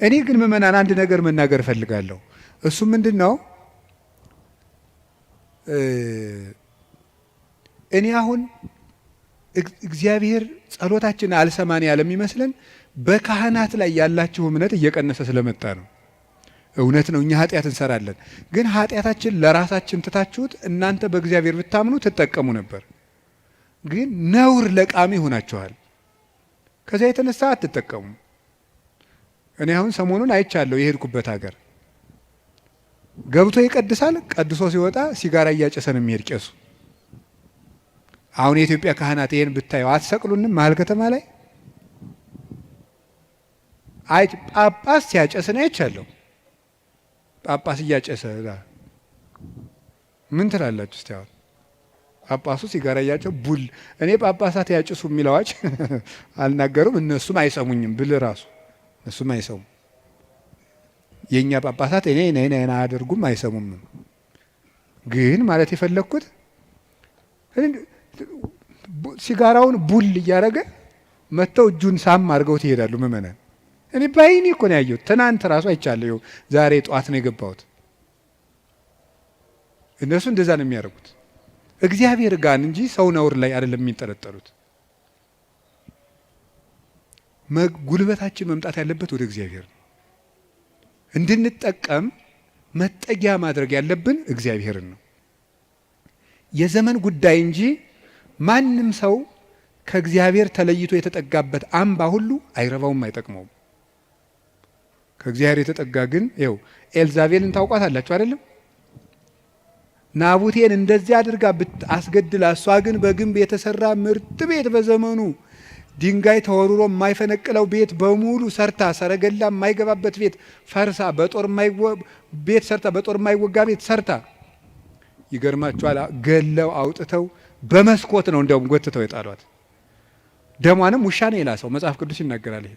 እኔ ግን ምእመናን አንድ ነገር መናገር እፈልጋለሁ። እሱ ምንድን ነው? እኔ አሁን እግዚአብሔር ጸሎታችን አልሰማን ያለ የሚመስለን በካህናት ላይ ያላችሁ እምነት እየቀነሰ ስለመጣ ነው። እውነት ነው፣ እኛ ኃጢአት እንሰራለን። ግን ኃጢአታችን ለራሳችን ትታችሁት እናንተ በእግዚአብሔር ብታምኑ ትጠቀሙ ነበር። ግን ነውር ለቃሚ ሆናችኋል። ከዚያ የተነሳ አትጠቀሙ። እኔ አሁን ሰሞኑን አይቻለሁ። የሄድኩበት ሀገር ገብቶ ይቀድሳል። ቀድሶ ሲወጣ ሲጋራ እያጨሰ ነው የሚሄድ ቄሱ። አሁን የኢትዮጵያ ካህናት ይሄን ብታየው አትሰቅሉንም? መሀል ከተማ ላይ አይ ጳጳስ ሲያጨስ ነው አይቻለሁ። ጳጳስ እያጨሰ ምን ትላላችሁ እስቲ? አሁን ጳጳሱ ሲጋራ እያጨሰ ቡል እኔ ጳጳሳት ያጭሱ የሚል አዋጅ አልናገሩም። እነሱም አይሰሙኝም ብል ራሱ እነሱም አይሰሙም። የኛ ጳጳሳት እኔ አያደርጉም አይሰሙም። ግን ማለት የፈለግኩት ሲጋራውን ቡል እያደረገ መጥተው እጁን ሳም አድርገው ትሄዳሉ ምእመናን። እኔ በዓይኔ እኮ ነው ያየሁት። ትናንት ራሱ አይቻለሁ። ዛሬ ጠዋት ነው የገባሁት። እነሱ እንደዛ ነው የሚያደርጉት። እግዚአብሔር ጋር እንጂ ሰው ነውር ላይ አይደለም የሚንጠለጠሉት። ጉልበታችን መምጣት ያለበት ወደ እግዚአብሔር ነው። እንድንጠቀም መጠጊያ ማድረግ ያለብን እግዚአብሔርን ነው። የዘመን ጉዳይ እንጂ ማንም ሰው ከእግዚአብሔር ተለይቶ የተጠጋበት አምባ ሁሉ አይረባውም፣ አይጠቅመውም። ከእግዚአብሔር የተጠጋ ግን ይኸው ኤልዛቤልን ታውቋታላችሁ አይደለም? ናቡቴን እንደዚህ አድርጋ አስገድላ፣ እሷ ግን በግንብ የተሰራ ምርጥ ቤት በዘመኑ ድንጋይ ተወርሮ የማይፈነቅለው ቤት በሙሉ ሰርታ፣ ሰረገላ የማይገባበት ቤት ፈርሳ፣ ቤት ሰርታ፣ በጦር የማይወጋ ቤት ሰርታ፣ ይገርማችኋል፣ ገለው አውጥተው በመስኮት ነው እንዲያውም ጎትተው የጣሏት። ደሟንም ውሻ ነው የላሰው። መጽሐፍ ቅዱስ ይናገራል። ይሄ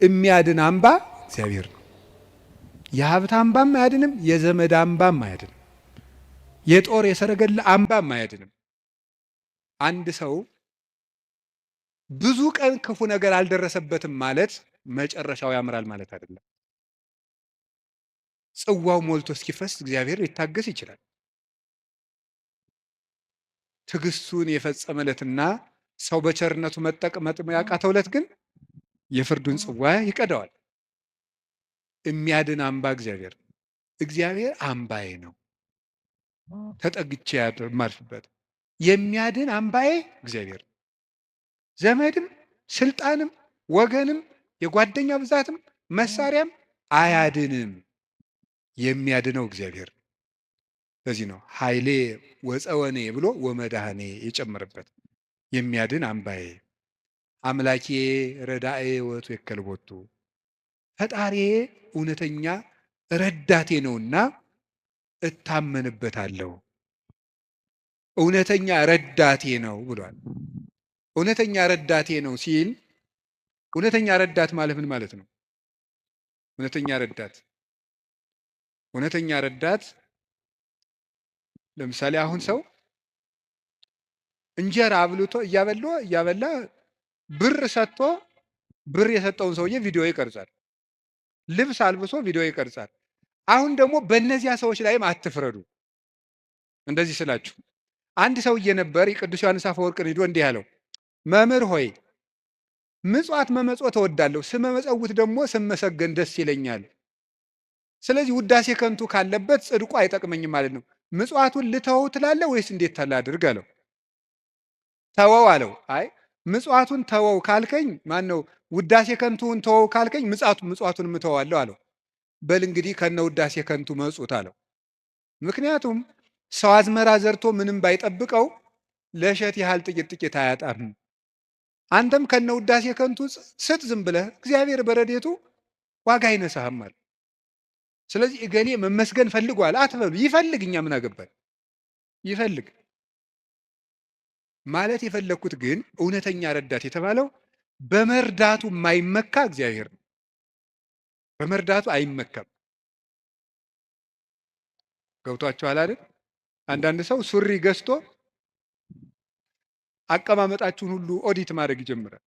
የሚያድን አምባ እግዚአብሔር ነው። የሀብት አምባም አያድንም፣ የዘመድ አምባም አያድንም፣ የጦር የሰረገላ አምባም አያድንም። አንድ ሰው ብዙ ቀን ክፉ ነገር አልደረሰበትም ማለት መጨረሻው ያምራል ማለት አይደለም። ጽዋው ሞልቶ እስኪፈስ እግዚአብሔር ሊታገስ ይችላል። ትዕግስቱን የፈጸመለትና ሰው በቸርነቱ መጠቅመጥ ያቃተውለት ግን የፍርዱን ጽዋ ይቀዳዋል። የሚያድን አምባ እግዚአብሔር፣ እግዚአብሔር አምባዬ ነው ተጠግቼ የማልፍበት። የሚያድን አምባዬ እግዚአብሔር፣ ዘመድም ስልጣንም ወገንም የጓደኛ ብዛትም መሳሪያም አያድንም። የሚያድነው እግዚአብሔር። ለዚህ ነው ኃይሌ ወፀወኔ ብሎ ወመድኃኔ የጨመረበት። የሚያድን አምባዬ፣ አምላኬ ረዳኤ ወቱ የከልቦቱ፣ ፈጣሪዬ እውነተኛ ረዳቴ ነውና እታመንበታለሁ። እውነተኛ ረዳቴ ነው ብሏል። እውነተኛ ረዳቴ ነው ሲል እውነተኛ ረዳት ማለት ምን ማለት ነው? እውነተኛ ረዳት ለምሳሌ አሁን ሰው እንጀራ አብልቶ እያበላ ብር ሰጥቶ ብር የሰጠውን ሰውዬ ቪዲዮ ይቀርጻል። ልብስ አልብሶ ቪዲዮ ይቀርጻል። አሁን ደግሞ በእነዚያ ሰዎች ላይም አትፍረዱ። እንደዚህ ስላችሁ አንድ ሰውዬ ነበር ቅዱስ ዮሐንስ አፈወርቅን ሂዶ እንዲህ ያለው፣ መምህር ሆይ ምጽዋት መመጽወት እወዳለሁ፣ ስመመጸውት ደግሞ ስመሰገን ደስ ይለኛል። ስለዚህ ውዳሴ ከንቱ ካለበት ጽድቁ አይጠቅመኝም ማለት ነው። ምጽዋቱን ልተወው ትላለህ ወይስ እንዴት ታላድርግ አለው። ተወው አለው። አይ ምጽዋቱን ተወው ካልከኝ ማነው ውዳሴ ከንቱን ተወው ካልከኝ ምጽዋቱን ምተዋለሁ አለው። በል እንግዲህ ከነ ውዳሴ ከንቱ መጹት አለው። ምክንያቱም ሰው አዝመራ ዘርቶ ምንም ባይጠብቀው ለእሸት ያህል ጥቂት ጥቂት አያጣም። አንተም ከነ ውዳሴ ከንቱ ስጥ ዝም ብለህ፣ እግዚአብሔር በረዴቱ ዋጋ አይነሳህም አለ። ስለዚህ እገሌ መመስገን ፈልጓል አትበሉ። ይፈልግ፣ እኛ ምን አገባን? ይፈልግ ማለት የፈለግኩት ግን እውነተኛ ረዳት የተባለው በመርዳቱ የማይመካ እግዚአብሔር ነው። በመርዳቱ አይመካም። ገብቷችኋል አይደል? አንዳንድ ሰው ሱሪ ገዝቶ አቀማመጣችሁን ሁሉ ኦዲት ማድረግ ይጀምራል።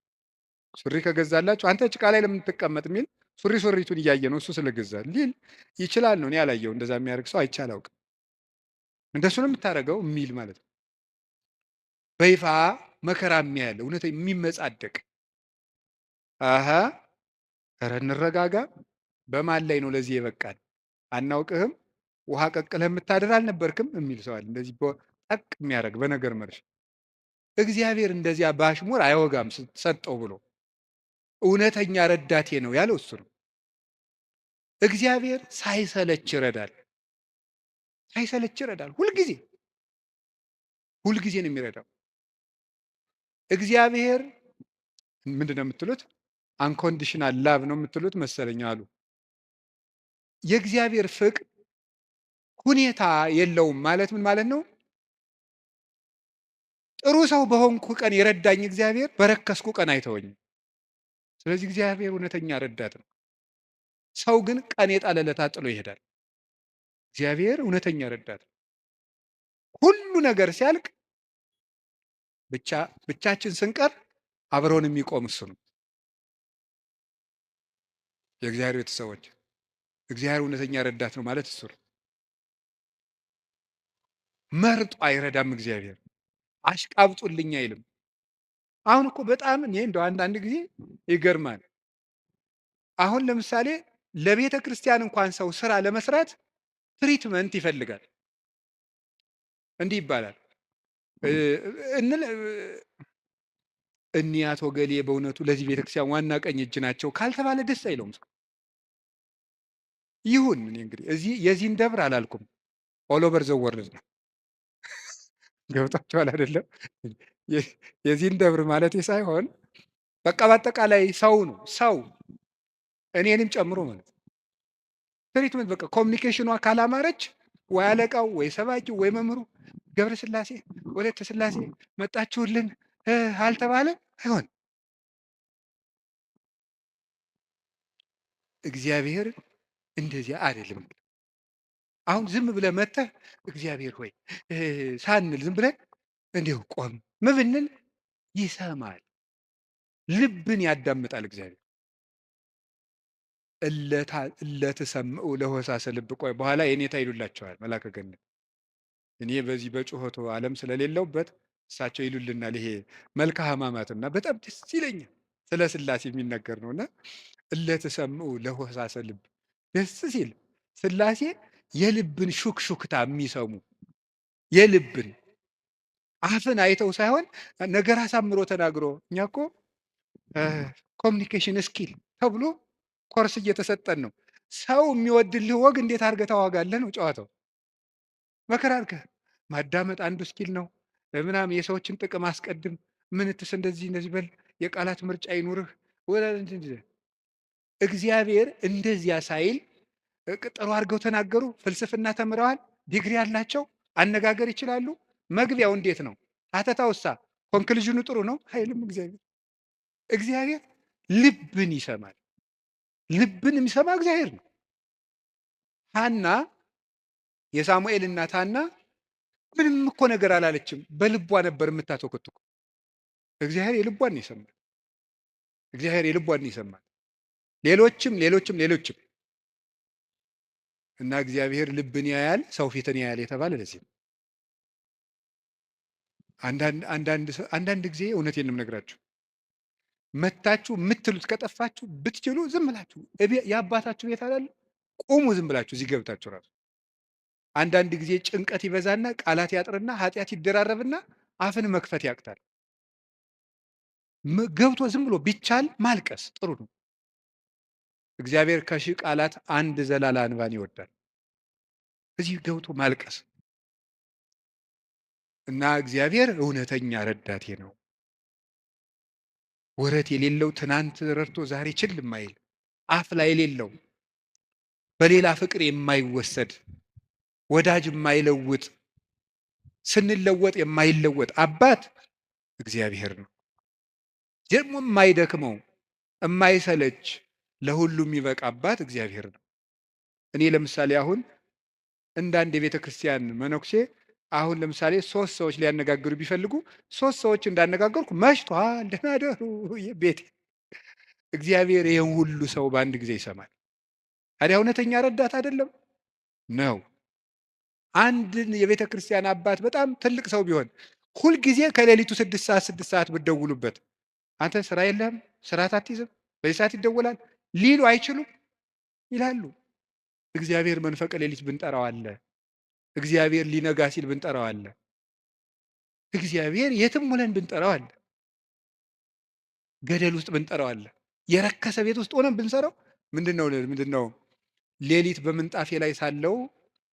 ሱሪ ከገዛላችሁ አንተ ጭቃ ላይ ለምን ትቀመጥ የሚል ሱሪቱን እያየ ነው እሱ ስለገዛ ሊል ይችላል ነው። እኔ ያላየው እንደዛ የሚያደርግ ሰው አይቼ አላውቅም። እንደሱ ነው የምታደርገው የሚል ማለት ነው። በይፋ መከራ የሚያያለ እውነት የሚመጻደቅ ኧረ እንረጋጋ። በማን ላይ ነው ለዚህ የበቃን? አናውቅህም፣ ውሃ ቀቅለህ የምታድር አልነበርክም የሚል ሰዋል። እንደዚህ ጠቅ የሚያደርግ በነገር መርሽ። እግዚአብሔር እንደዚያ ባሽሙር አይወጋም ሰጠው ብሎ እውነተኛ ረዳቴ ነው ያለው እሱ ነው። እግዚአብሔር ሳይሰለች ይረዳል። ሁልጊዜ ነው የሚረዳው። እግዚአብሔር ምንድን ነው የምትሉት? አንኮንዲሽናል ላቭ ነው የምትሉት መሰለኝ አሉ። የእግዚአብሔር ፍቅር ሁኔታ የለውም ማለት ምን ማለት ነው? ጥሩ ሰው በሆንኩ ቀን የረዳኝ እግዚአብሔር በረከስኩ ቀን አይተወኝም። ስለዚህ እግዚአብሔር እውነተኛ ረዳት ነው። ሰው ግን ቀን የጣለለታ ጥሎ ይሄዳል። እግዚአብሔር እውነተኛ ረዳት ነው። ሁሉ ነገር ሲያልቅ ብቻችን ስንቀር አብረውን የሚቆም እሱ ነው። የእግዚአብሔር ቤተሰቦች እግዚአብሔር እውነተኛ ረዳት ነው ማለት እሱ ነው። መርጦ አይረዳም እግዚአብሔር። አሽቃብጡልኝ አይልም። አሁን እኮ በጣም እኔ እንደው አንዳንድ ጊዜ ይገርማል። አሁን ለምሳሌ ለቤተ ክርስቲያን እንኳን ሰው ስራ ለመስራት ትሪትመንት ይፈልጋል። እንዲህ ይባላል እንል እኒህ አቶ ገሌ በእውነቱ ለዚህ ቤተክርስቲያን ዋና ቀኝ እጅ ናቸው ካልተባለ ደስ አይለውም ሰው። ይሁን እኔ እንግዲህ እዚህ የዚህን ደብር አላልኩም፣ ኦል ኦቨር ዘ ወርልድ ነው። ገብቷቸዋል አይደለም? የዚህን ደብር ማለት ሳይሆን በቃ በአጠቃላይ ሰው ነው። ሰው እኔንም ጨምሮ ማለት ትሪትመንት በቃ ኮሚኒኬሽኗ ካላማረች ወይ አለቃው ወይ ሰባኪው ወይ መምህሩ ገብረ ስላሴ ወለተ ስላሴ መጣችሁልን አልተባለ አይሆን። እግዚአብሔር እንደዚያ አይደለም። አሁን ዝም ብለህ መጥተህ እግዚአብሔር ሆይ ሳንል ዝም ብለን እንዲሁ ቆም ብንል ይሰማል፣ ልብን ያዳምጣል እግዚአብሔር። እለትሰምዑ ለሆሳሰ ልብ። ቆይ በኋላ የኔታ ይሉላቸዋል መላከ ገነት። እኔ በዚህ በጩኸቱ ዓለም ስለሌለውበት እሳቸው ይሉልናል። ይሄ መልካ ሕማማትና በጣም ደስ ይለኛል። ስለ ስላሴ የሚነገር ነውና እለትሰምዑ ለሆሳሰ ልብ። ደስ ሲል ስላሴ የልብን ሹክሹክታ የሚሰሙ የልብን አፍን አይተው ሳይሆን ነገር አሳምሮ ተናግሮ። እኛ እኮ ኮሚኒኬሽን ስኪል ተብሎ ኮርስ እየተሰጠን ነው። ሰው የሚወድልህ ወግ እንዴት አድርገህ ታዋጋለህ ነው ጨዋታው። መከራ አድርገህ ማዳመጥ አንዱ ስኪል ነው። ምናምን የሰዎችን ጥቅም አስቀድም፣ ምንትስ እንደዚህ እንደዚህ በል፣ የቃላት ምርጫ ይኑርህ። እግዚአብሔር እንደዚያ ሳይል ጥሩ አድርገው ተናገሩ። ፍልስፍና ተምረዋል፣ ዲግሪ ያላቸው አነጋገር ይችላሉ። መግቢያው እንዴት ነው? ሀተታውሳ ኮንክሉዥኑ ጥሩ ነው አይልም። እግዚአብሔር ልብን ይሰማል። ልብን የሚሰማ እግዚአብሔር ነው። ሐና የሳሙኤል እናት ሐና ምንም እኮ ነገር አላለችም። በልቧ ነበር የምታተኮትኩ። እግዚአብሔር የልቧን ይሰማል። እግዚአብሔር የልቧን ይሰማል። ሌሎችም እና እግዚአብሔር ልብን ያያል፣ ሰው ፊትን ያያል የተባለ ለዚህ ነው። አንዳንድ ጊዜ እውነቴን ነው የምነግራችሁ፣ መታችሁ የምትሉት ከጠፋችሁ ብትችሉ ዝም ብላችሁ የአባታችሁ ቤት አላለ ቁሙ፣ ዝም ብላችሁ እዚህ ገብታችሁ ራሱ አንዳንድ ጊዜ ጭንቀት ይበዛና ቃላት ያጥርና ኃጢአት ይደራረብና አፍን መክፈት ያቅታል። ገብቶ ዝም ብሎ ቢቻል ማልቀስ ጥሩ ነው። እግዚአብሔር ከሺህ ቃላት አንድ ዘላላ እንባን ይወዳል። እዚህ ገብቶ ማልቀስ እና እግዚአብሔር እውነተኛ ረዳቴ ነው። ወረት የሌለው ትናንት ረድቶ ዛሬ ችል የማይል አፍ ላይ የሌለው በሌላ ፍቅር የማይወሰድ ወዳጅ የማይለውጥ ስንለወጥ የማይለወጥ አባት እግዚአብሔር ነው። ደግሞ የማይደክመው የማይሰለች ለሁሉም የሚበቃ አባት እግዚአብሔር ነው። እኔ ለምሳሌ አሁን እንዳንድ የቤተ ክርስቲያን መነኩሴ አሁን ለምሳሌ 3 ሰዎች ሊያነጋግሩ ቢፈልጉ 3 ሰዎች እንዳነጋገርኩ መሽቷል ደህና ደሩ ቤት። እግዚአብሔር ይህን ሁሉ ሰው በአንድ ጊዜ ይሰማል። ታዲያ እውነተኛ ረዳት አይደለም ነው? አንድን የቤተ ክርስቲያን አባት በጣም ትልቅ ሰው ቢሆን ሁልጊዜ ከሌሊቱ 6 ሰዓት ብትደውሉበት አንተ ስራ የለህም ስራ አትይዝም በዚህ ሰዓት ይደወላል ሊሉ አይችሉም? ይላሉ። እግዚአብሔር መንፈቀ ሌሊት ብንጠራው አለ። እግዚአብሔር ሊነጋ ሲል ብንጠራው አለ። እግዚአብሔር የትም ሆነን ብንጠራው አለ። ገደል ውስጥ ብንጠራው አለ። የረከሰ ቤት ውስጥ ሆነን ብንሰራው ምንድነው ሌሊት በምንጣፌ ላይ ሳለው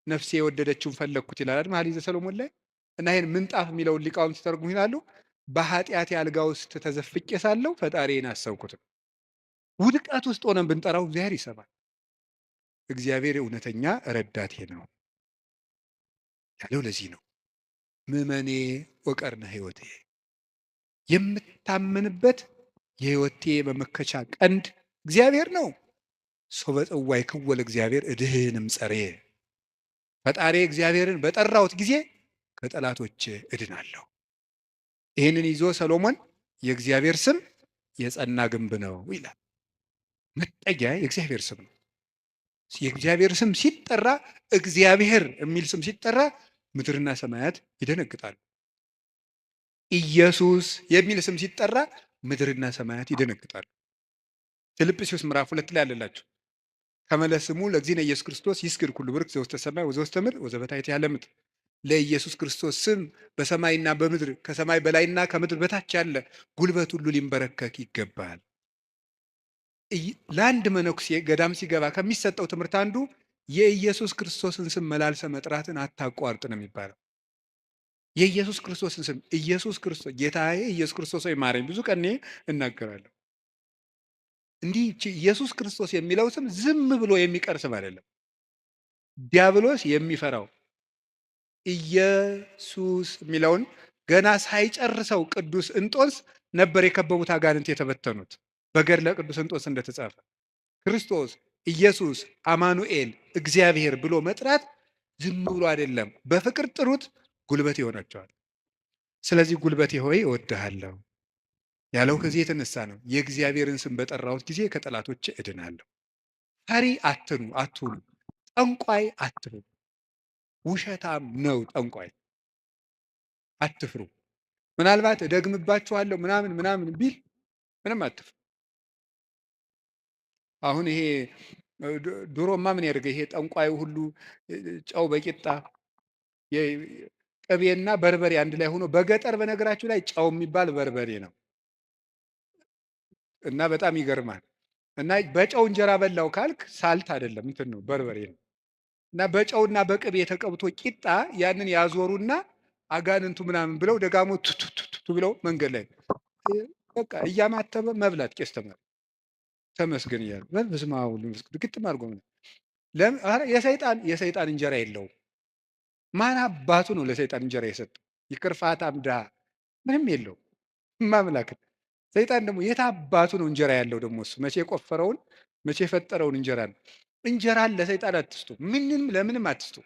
ነፍሴ የወደደችውን ፈለግኩት ይላል መኃልየ ሰሎሞን ላይ። እና ይሄን ምንጣፍ የሚለውን ሊቃውንት ሲተረጉሙ ይላሉ በኃጢአት አልጋ ውስጥ ተዘፍቄ ሳለው ፈጣሪዬን አሰብኩት። ውድቀት ውስጥ ሆነን ብንጠራው እግዚአብሔር ይሰማል። እግዚአብሔር እውነተኛ ረዳቴ ነው ያለው ለዚህ ነው። ምእመኔ ወቀርነ ሕይወቴ፣ የምታምንበት የሕይወቴ መመከቻ ቀንድ እግዚአብሔር ነው። ሰው በጽዋይ ክወል እግዚአብሔር እድህንም ጸሬ፣ ፈጣሪ እግዚአብሔርን በጠራሁት ጊዜ ከጠላቶች እድናለሁ። ይህንን ይዞ ሰሎሞን የእግዚአብሔር ስም የጸና ግንብ ነው ይላል። መጠጊያ የእግዚአብሔር ስም ነው። የእግዚአብሔር ስም ሲጠራ እግዚአብሔር የሚል ስም ሲጠራ ምድርና ሰማያት ይደነግጣሉ። ኢየሱስ የሚል ስም ሲጠራ ምድርና ሰማያት ይደነግጣሉ። ፊልጵስዩስ ምዕራፍ 2 ላይ አለላችሁ ከመለስሙ ለእግዚእነ ኢየሱስ ክርስቶስ ይስግድ ኩሉ ብርክ ዘውስተ ሰማይ ወዘውስተ ምድር ወዘበታሕቲሃ ለምድር። ለኢየሱስ ክርስቶስ ስም በሰማይና በምድር ከሰማይ በላይና ከምድር በታች ያለ ጉልበት ሁሉ ሊንበረከክ ይገባል። ለአንድ መነኩሴ ገዳም ሲገባ ከሚሰጠው ትምህርት አንዱ የኢየሱስ ክርስቶስን ስም መላልሰ መጥራትን አታቋርጥ ነው የሚባለው። የኢየሱስ ክርስቶስን ስም ኢየሱስ ክርስቶስ ጌታዬ ኢየሱስ ክርስቶስ ወይ ማረኝ ብዙ ቀን እናገራለሁ። እንዲህ ኢየሱስ ክርስቶስ የሚለው ስም ዝም ብሎ የሚቀር ስም አይደለም። ዲያብሎስ የሚፈራው ኢየሱስ የሚለውን ገና ሳይጨርሰው ቅዱስ እንጦንስ ነበር የከበቡት አጋንንት የተበተኑት። በገድለ ቅዱስ እንጦንስ እንደተጻፈ ክርስቶስ ኢየሱስ አማኑኤል እግዚአብሔር ብሎ መጥራት ዝም ብሎ አይደለም። በፍቅር ጥሩት፣ ጉልበት ይሆናቸዋል። ስለዚህ ጉልበቴ ሆይ እወድሃለሁ ያለው ከዚህ የተነሳ ነው። የእግዚአብሔርን ስም በጠራሁት ጊዜ ከጠላቶች እድናለሁ። ፈሪ አትሁኑ፣ ጠንቋይ አትሁኑ። ውሸታም ነው ጠንቋይ፣ አትፍሩ። ምናልባት እደግምባችኋለሁ ምናምን ምናምን ቢል ምንም አትፍሩ። አሁን ይሄ ድሮማ ምን ያደርገ ይሄ ጠንቋዩ ሁሉ ጨው በቂጣ ቅቤና በርበሬ አንድ ላይ ሆኖ በገጠር በነገራችሁ ላይ ጨው የሚባል በርበሬ ነው እና በጣም ይገርማል። እና በጨው እንጀራ በላው ካልክ ሳልት አይደለም እንትን ነው በርበሬ ነው። እና በጨውና በቅቤ ተቀብቶ ቂጣ ያንን ያዞሩና አጋንንቱ ምናምን ብለው ደጋሞ ቱቱቱቱ ብለው መንገድ ላይ በቃ እያማተበ መብላት ቄስ ተማሪ ተመስገን እያሉ በስመ አብ ወወልድ ወመንፈስ ቅዱስ ግጥም አድርጎ የሰይጣን እንጀራ የለውም። ማን አባቱ ነው ለሰይጣን እንጀራ የሰጠው? ይቅርፋታም ድሃ ምንም የለውም። ማምላክን ሰይጣን ደግሞ የት አባቱ ነው እንጀራ ያለው? ደግሞ እሱ መቼ የቆፈረውን መቼ የፈጠረውን እንጀራ ነው። እንጀራን ለሰይጣን አትስጡ፣ ምንም ለምንም አትስጡ።